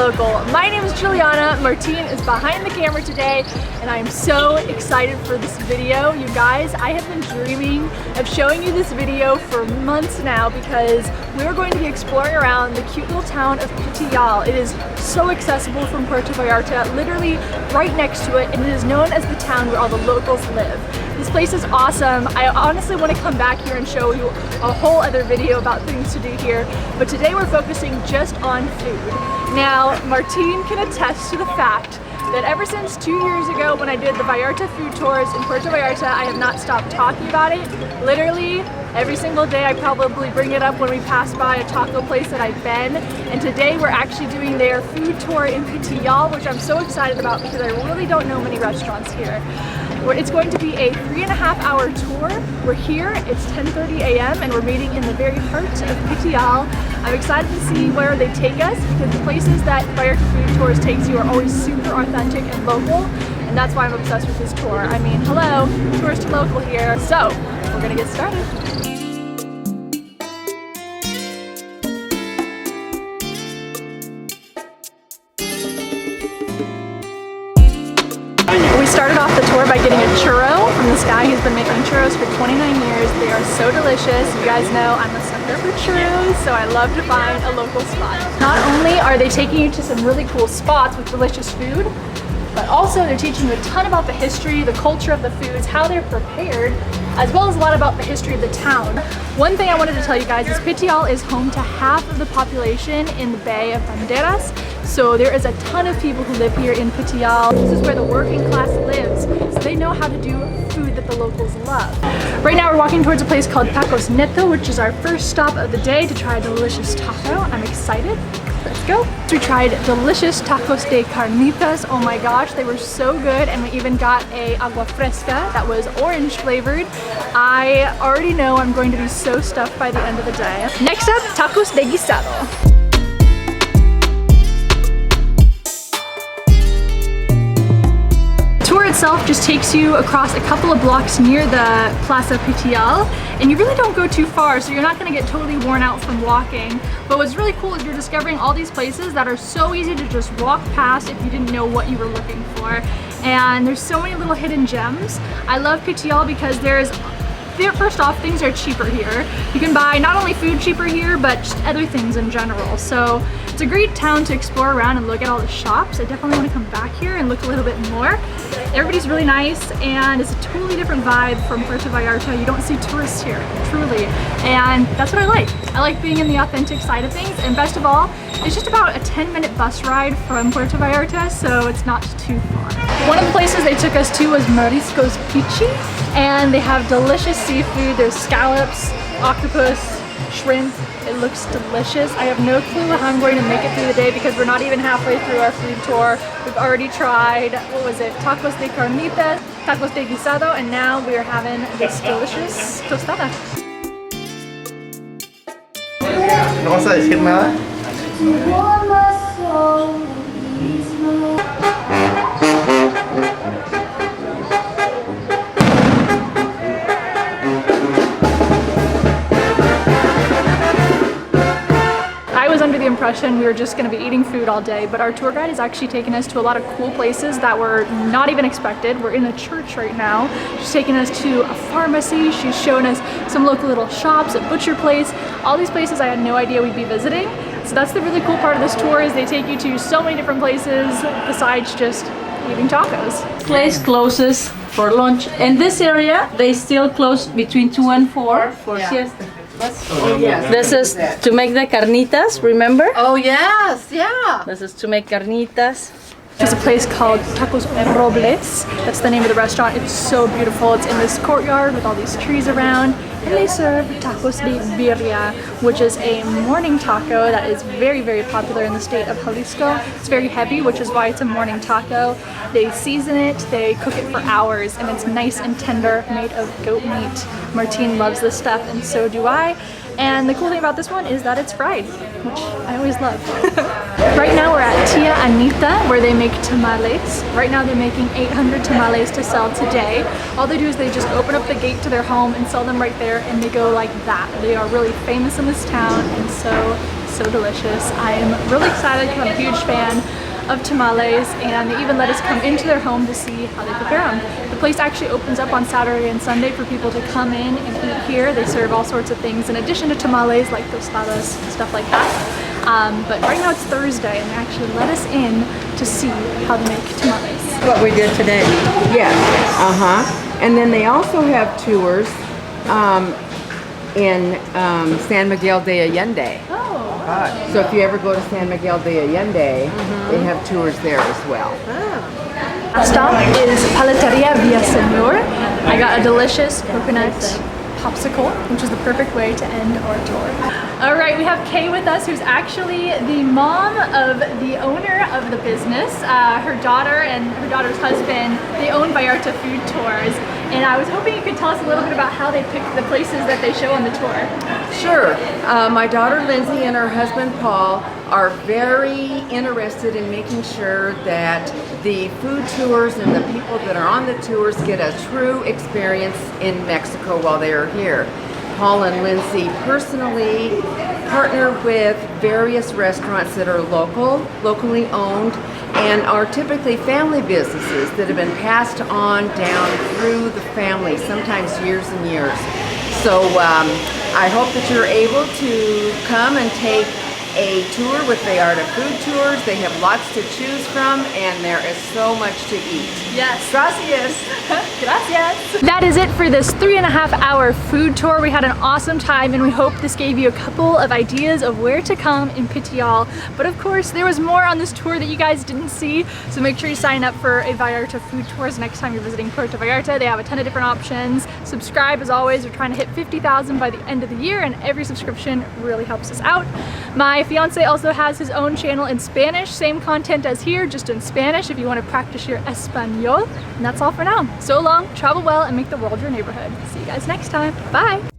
local. My name is Juliana, Martin is behind the camera today, and I am so excited for this video. You guys, I have been dreaming of showing you this video for months now because we're going to be exploring around the cute little town of Pitillal. It is so accessible from Puerto Vallarta, literally right next to it, and it is known as the town where all the locals live. This place is awesome. I honestly want to come back here and show you a whole other video about things to do here, but today we're focusing just on food. Now, Martin can attest to the fact that ever since 2 years ago when I did the Vallarta Food Tours in Puerto Vallarta, I have not stopped talking about it. Literally, every single day I probably bring it up when we pass by a taco place that I've been. And today we're actually doing their food tour in Pitillal, which I'm so excited about because I really don't know many restaurants here. It's going to be a 3.5-hour tour. We're here, it's 10:30 a.m. and we're meeting in the very heart of Pitillal. I'm excited to see where they take us because the places that Vallarta Food Tours takes you are always super authentic and local, and that's why I'm obsessed with this tour. I mean, hello, tourist to local here. So, we're gonna get started. We started off the tour by getting a churro from this guy who's been making churros for 29 years. They are so delicious. You guys know I'm a sucker for churros, so I love to find a local spot. Not only are they taking you to some really cool spots with delicious food, but also they're teaching you a ton about the history, the culture of the foods, how they're prepared, as well as a lot about the history of the town. One thing I wanted to tell you guys is Pitillal is home to half of the population in the Bay of Banderas. So there is a ton of people who live here in Pitillal. This is where the working class lives, so they know how to do food that the locals love. Right now we're walking towards a place called Tacos Neto, which is our first stop of the day to try a delicious taco. I'm excited. Let's go. We tried delicious tacos de carnitas. Oh my gosh, they were so good, and we even got a agua fresca that was orange flavored. I already know I'm going to be so stuffed by the end of the day. Next up, tacos de guisado. Itself just takes you across a couple of blocks near the Plaza Pitillal, and you really don't go too far, so you're not going to get totally worn out from walking. But what's really cool is you're discovering all these places that are so easy to just walk past if you didn't know what you were looking for. And there's so many little hidden gems. I love Pitillal because first off, things are cheaper here. You can buy not only food cheaper here, but just other things in general. So it's a great town to explore around and look at all the shops. I definitely want to come back here and look a little bit more. Everybody's really nice, and it's a totally different vibe from Puerto Vallarta. You don't see tourists here, truly. And that's what I like. I like being in the authentic side of things, and best of all, it's just about a 10-minute bus ride from Puerto Vallarta, so it's not too far. One of the places they took us to was Mariscos Pichi, and they have delicious seafood. There's scallops, octopus, shrimp. It looks delicious. I have no clue how I'm going to make it through the day because we're not even halfway through our food tour. We've already tried, what was it, tacos de carnitas, tacos de guisado, and now we are having this delicious tostada. ¿No vas a decir nada? Under the impression we were just going to be eating food all day, but our tour guide is actually taking us to a lot of cool places that were not even expected. We're in a church right now. She's taking us to a pharmacy. She's showing us some local little shops, a butcher place, all these places I had no idea we'd be visiting. So that's the really cool part of this tour, is they take you to so many different places besides just eating tacos. Place closes for lunch. In this area, they still close between 2 and 4 for siesta. Oh, yes. This is to make the carnitas, remember? Oh yes, yeah. This is to make carnitas. There's a place called Tacos Robles. That's the name of the restaurant. It's so beautiful. It's in this courtyard with all these trees around. And they serve tacos de birria, which is a morning taco that is very, very popular in the state of Jalisco. It's very heavy, which is why it's a morning taco. They season it, they cook it for hours, and it's nice and tender, made of goat meat. Martin loves this stuff, and so do I. And the cool thing about this one is that it's fried, which I always love. Right now we're at Tia Anita, where they make tamales. Right now they're making 800 tamales to sell today. All they do is they just open up the gate to their home and sell them right there, and they go like that. They are really famous in this town and so so delicious. I am really excited because I'm a huge fan of tamales, and they even let us come into their home to see how they prepare them. The place actually opens up on Saturday and Sunday for people to come in and eat here. They serve all sorts of things in addition to tamales, like tostadas, stuff like that. But right now it's Thursday, and they actually let us in to see how they make tamales. What we did today. Yes, and then they also have tours in San Miguel de Allende. Oh. So if you ever go to San Miguel de Allende, they have tours there as well. Last stop is Paleteria Villaseñor. I got a delicious coconut popsicle, which is the perfect way to end our tour. All right, we have Kay with us, who's actually the mom of the owner of the business. Her daughter and her daughter's husband, they own Vallarta Food Tours. And I was hoping you could tell us a little bit about how they pick the places that they show on the tour. Sure. My daughter Lindsay and her husband Paul are very interested in making sure that the food tours and the people that are on the tours get a true experience in Mexico while they are here. Paul and Lindsay personally partner with various restaurants that are locally owned, and are typically family businesses that have been passed on down through the family, sometimes years and years. So I hope that you're able to come and take a tour with Vallarta Food Tours. They have lots to choose from, and there is so much to eat. Yes. Gracias. Gracias. That is it for this 3.5-hour food tour. We had an awesome time, and we hope this gave you a couple of ideas of where to come in Pitillal. But of course, there was more on this tour that you guys didn't see, so make sure you sign up for a Vallarta Food Tours next time you're visiting Puerto Vallarta. They have a ton of different options. Subscribe as always. We're trying to hit 50,000 by the end of the year, and every subscription really helps us out. My fiance also has his own channel in Spanish, same content as here, just in Spanish if you want to practice your Espanol. And that's all for now. So long, travel well, and make the world your neighborhood. See you guys next time. Bye!